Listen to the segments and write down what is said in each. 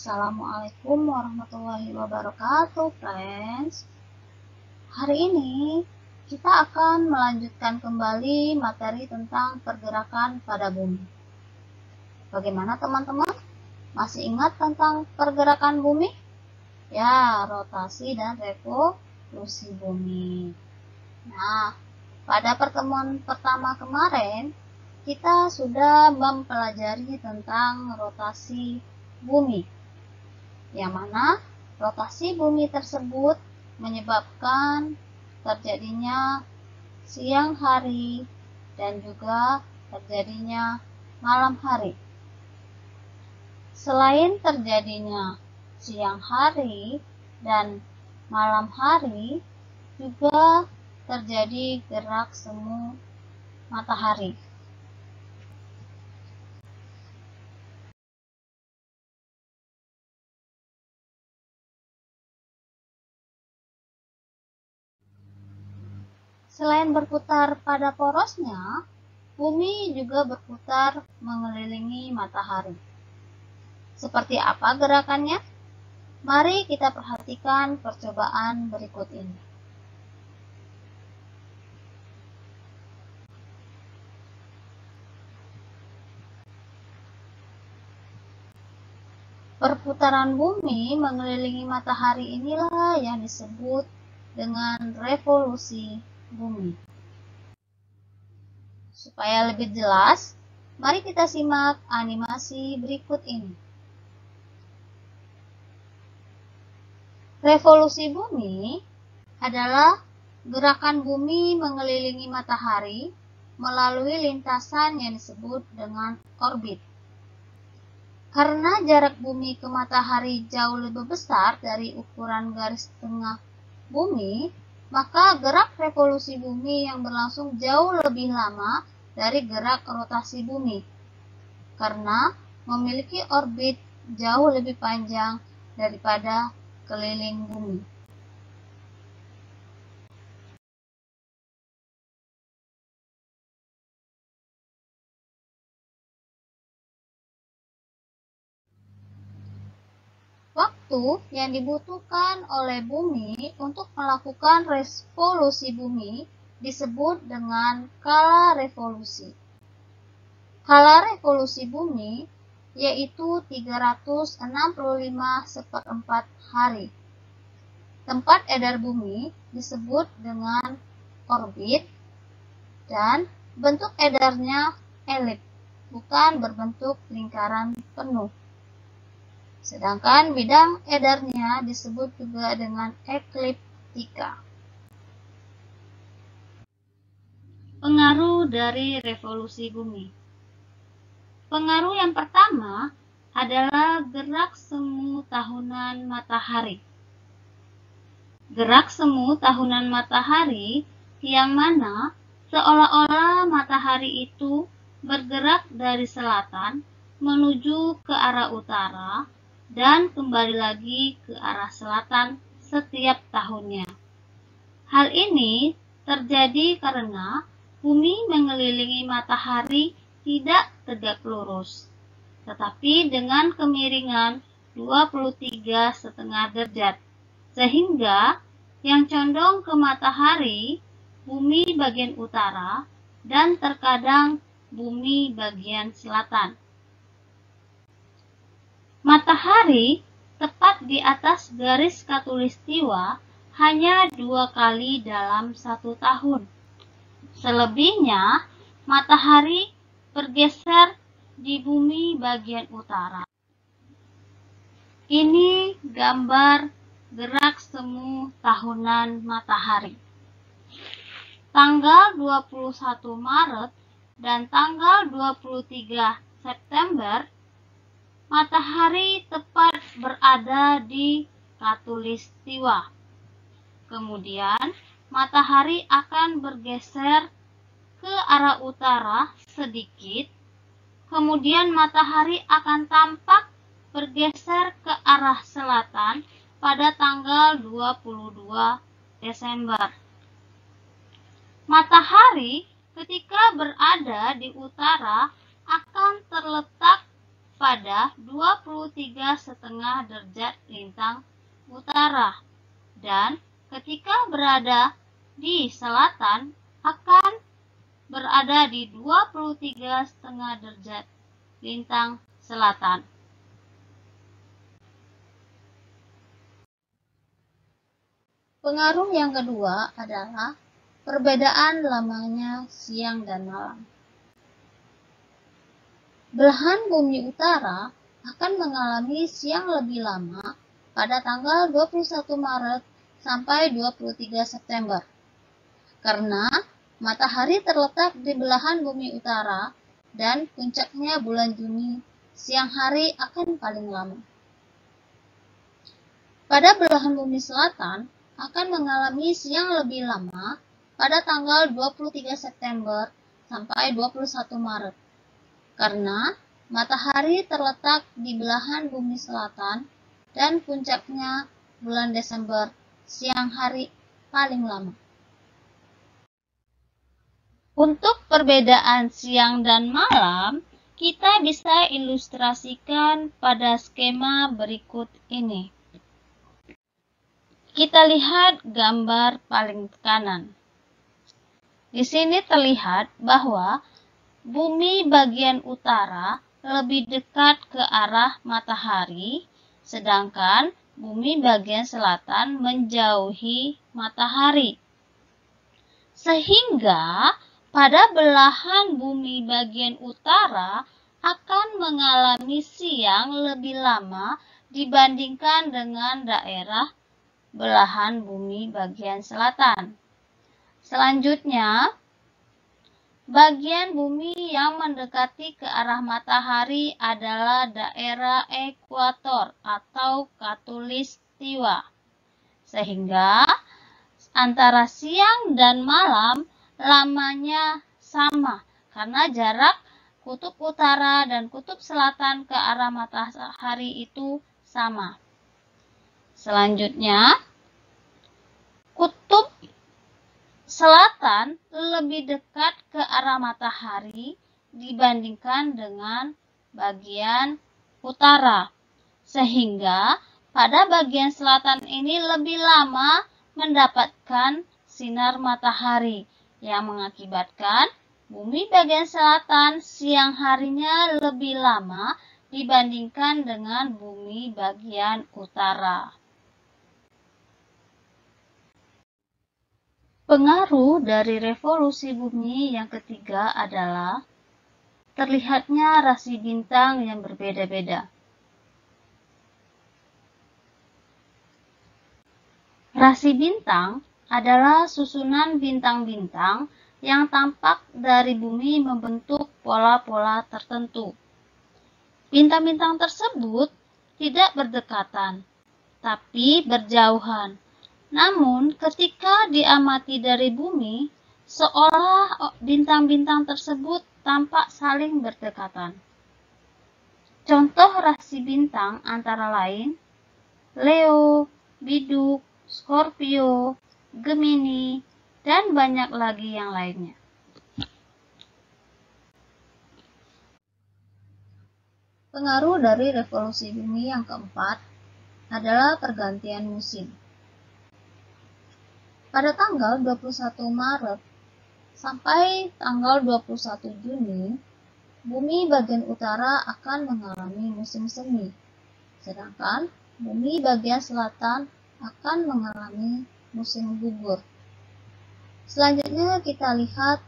Assalamualaikum warahmatullahi wabarakatuh, friends. Hari ini kita akan melanjutkan kembali materi tentang pergerakan pada bumi. Bagaimana teman-teman? Masih ingat tentang pergerakan bumi? Ya, rotasi dan revolusi bumi. Nah, pada pertemuan pertama kemarin, kita sudah mempelajari tentang rotasi bumi, yang mana rotasi bumi tersebut menyebabkan terjadinya siang hari dan juga terjadinya malam hari. Selain terjadinya siang hari dan malam hari, juga terjadi gerak semu matahari. Selain berputar pada porosnya, bumi juga berputar mengelilingi matahari. Seperti apa gerakannya? Mari kita perhatikan percobaan berikut ini. Perputaran bumi mengelilingi matahari inilah yang disebut dengan revolusi bumi. Supaya lebih jelas, mari kita simak animasi berikut ini. Revolusi bumi adalah gerakan bumi mengelilingi matahari melalui lintasan yang disebut dengan orbit. Karena jarak bumi ke matahari jauh lebih besar dari ukuran garis tengah bumi, maka gerak revolusi bumi yang berlangsung jauh lebih lama dari gerak rotasi bumi, karena memiliki orbit jauh lebih panjang daripada keliling bumi. Waktu yang dibutuhkan oleh bumi untuk melakukan revolusi bumi disebut dengan kala revolusi. Kala revolusi bumi yaitu 365/4 hari. Tempat edar bumi disebut dengan orbit dan bentuk edarnya elip, bukan berbentuk lingkaran penuh. Sedangkan bidang edarnya disebut juga dengan ekliptika. Pengaruh dari revolusi bumi. Pengaruh yang pertama adalah gerak semu tahunan matahari. Gerak semu tahunan matahari yang mana seolah-olah matahari itu bergerak dari selatan menuju ke arah utara dan kembali lagi ke arah selatan setiap tahunnya. Hal ini terjadi karena bumi mengelilingi matahari tidak tegak lurus, tetapi dengan kemiringan 23,5 derajat, sehingga yang condong ke matahari bumi bagian utara dan terkadang bumi bagian selatan. Matahari tepat di atas garis khatulistiwa hanya 2 kali dalam 1 tahun. Selebihnya, matahari bergeser di bumi bagian utara. Ini gambar gerak semu tahunan matahari. Tanggal 21 Maret dan tanggal 23 September, matahari tepat berada di khatulistiwa. Kemudian, matahari akan bergeser ke arah utara sedikit. Kemudian matahari akan tampak bergeser ke arah selatan pada tanggal 22 Desember. Matahari ketika berada di utara akan terletak pada 23,5 derajat lintang utara, dan ketika berada di selatan akan berada di 23,5 derajat lintang selatan. Pengaruh yang kedua adalah perbedaan lamanya siang dan malam. Belahan bumi utara akan mengalami siang lebih lama pada tanggal 21 Maret sampai 23 September. Karena matahari terletak di belahan bumi utara dan puncaknya bulan Juni, siang hari akan paling lama. Pada belahan bumi selatan akan mengalami siang lebih lama pada tanggal 23 September sampai 21 Maret. Karena matahari terletak di belahan bumi selatan dan puncaknya bulan Desember, siang hari paling lama. Untuk perbedaan siang dan malam, kita bisa ilustrasikan pada skema berikut ini. Kita lihat gambar paling kanan. Di sini terlihat bahwa bumi bagian utara lebih dekat ke arah matahari, sedangkan bumi bagian selatan menjauhi matahari. Sehingga pada belahan bumi bagian utara akan mengalami siang lebih lama dibandingkan dengan daerah belahan bumi bagian selatan. Selanjutnya, bagian bumi yang mendekati ke arah matahari adalah daerah ekuator atau khatulistiwa. Sehingga antara siang dan malam lamanya sama karena jarak kutub utara dan kutub selatan ke arah matahari itu sama. Selanjutnya, kutub selatan lebih dekat ke arah matahari dibandingkan dengan bagian utara, sehingga pada bagian selatan ini lebih lama mendapatkan sinar matahari yang mengakibatkan bumi bagian selatan siang harinya lebih lama dibandingkan dengan bumi bagian utara. Pengaruh dari revolusi bumi yang ketiga adalah terlihatnya rasi bintang yang berbeda-beda. Rasi bintang adalah susunan bintang-bintang yang tampak dari bumi membentuk pola-pola tertentu. Bintang-bintang tersebut tidak berdekatan, tapi berjauhan. Namun, ketika diamati dari bumi, seolah bintang-bintang tersebut tampak saling berdekatan. Contoh rasi bintang antara lain Leo, Biduk, Scorpio, Gemini, dan banyak lagi yang lainnya. Pengaruh dari revolusi bumi yang keempat adalah pergantian musim. Pada tanggal 21 Maret sampai tanggal 21 Juni, bumi bagian utara akan mengalami musim semi, sedangkan bumi bagian selatan akan mengalami musim gugur. Selanjutnya kita lihat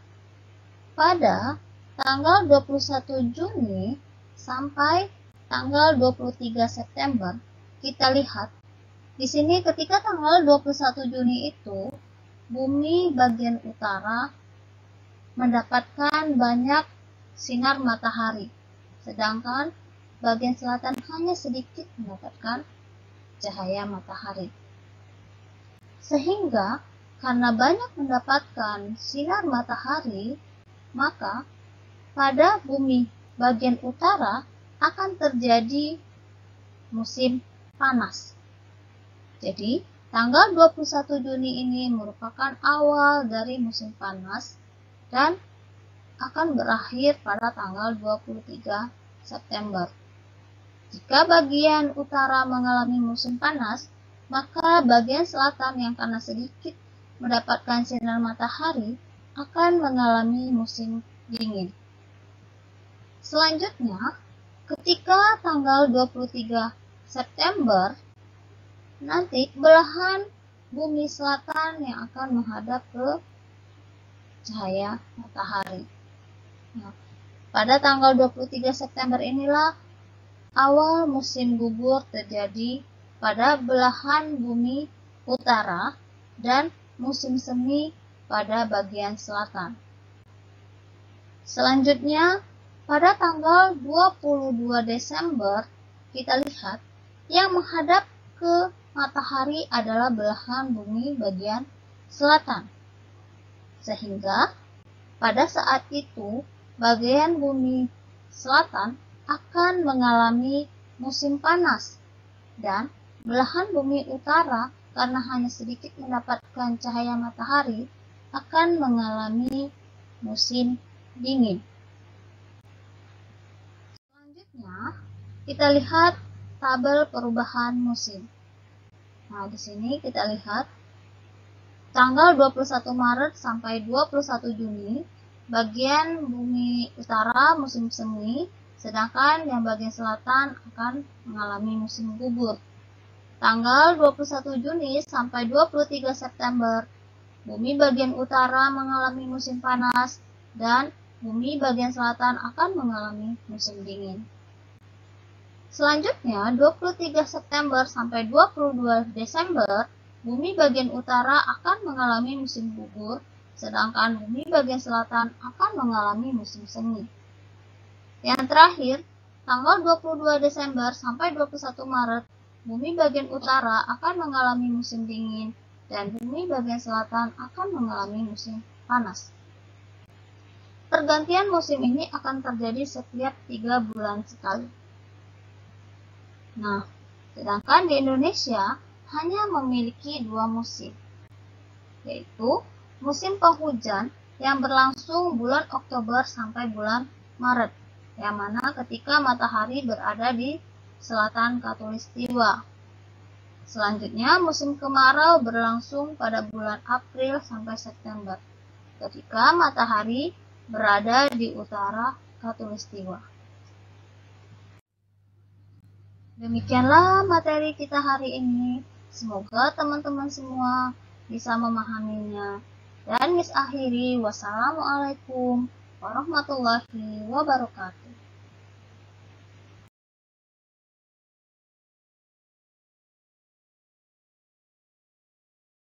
pada tanggal 21 Juni sampai tanggal 23 September, kita lihat di sini ketika tanggal 21 Juni itu, bumi bagian utara mendapatkan banyak sinar matahari, sedangkan bagian selatan hanya sedikit mendapatkan cahaya matahari. Sehingga karena banyak mendapatkan sinar matahari, maka pada bumi bagian utara akan terjadi musim panas. Jadi, tanggal 21 Juni ini merupakan awal dari musim panas dan akan berakhir pada tanggal 23 September. Jika bagian utara mengalami musim panas, maka bagian selatan yang karena sedikit mendapatkan sinar matahari akan mengalami musim dingin. Selanjutnya, ketika tanggal 23 September, nanti belahan bumi selatan yang akan menghadap ke cahaya matahari. Nah, pada tanggal 23 September inilah awal musim gugur terjadi pada belahan bumi utara dan musim semi pada bagian selatan. Selanjutnya, pada tanggal 22 Desember, kita lihat yang menghadap ke matahari adalah belahan bumi bagian selatan. Sehingga pada saat itu, bagian bumi selatan akan mengalami musim panas dan belahan bumi utara karena hanya sedikit mendapatkan cahaya matahari akan mengalami musim dingin. Selanjutnya, kita lihat tabel perubahan musim. Nah, di sini kita lihat tanggal 21 Maret sampai 21 Juni, bagian bumi utara musim semi, sedangkan yang bagian selatan akan mengalami musim gugur. Tanggal 21 Juni sampai 23 September, bumi bagian utara mengalami musim panas dan bumi bagian selatan akan mengalami musim dingin. Selanjutnya, 23 September sampai 22 Desember, bumi bagian utara akan mengalami musim gugur, sedangkan bumi bagian selatan akan mengalami musim semi. Yang terakhir, tanggal 22 Desember sampai 21 Maret, bumi bagian utara akan mengalami musim dingin, dan bumi bagian selatan akan mengalami musim panas. Pergantian musim ini akan terjadi setiap 3 bulan sekali. Nah, sedangkan di Indonesia hanya memiliki 2 musim, yaitu musim penghujan yang berlangsung bulan Oktober sampai bulan Maret, yang mana ketika matahari berada di selatan khatulistiwa. Selanjutnya, musim kemarau berlangsung pada bulan April sampai September, ketika matahari berada di utara khatulistiwa. Demikianlah materi kita hari ini. Semoga teman-teman semua bisa memahaminya. Dan Miss akhiri, wassalamualaikum warahmatullahi wabarakatuh.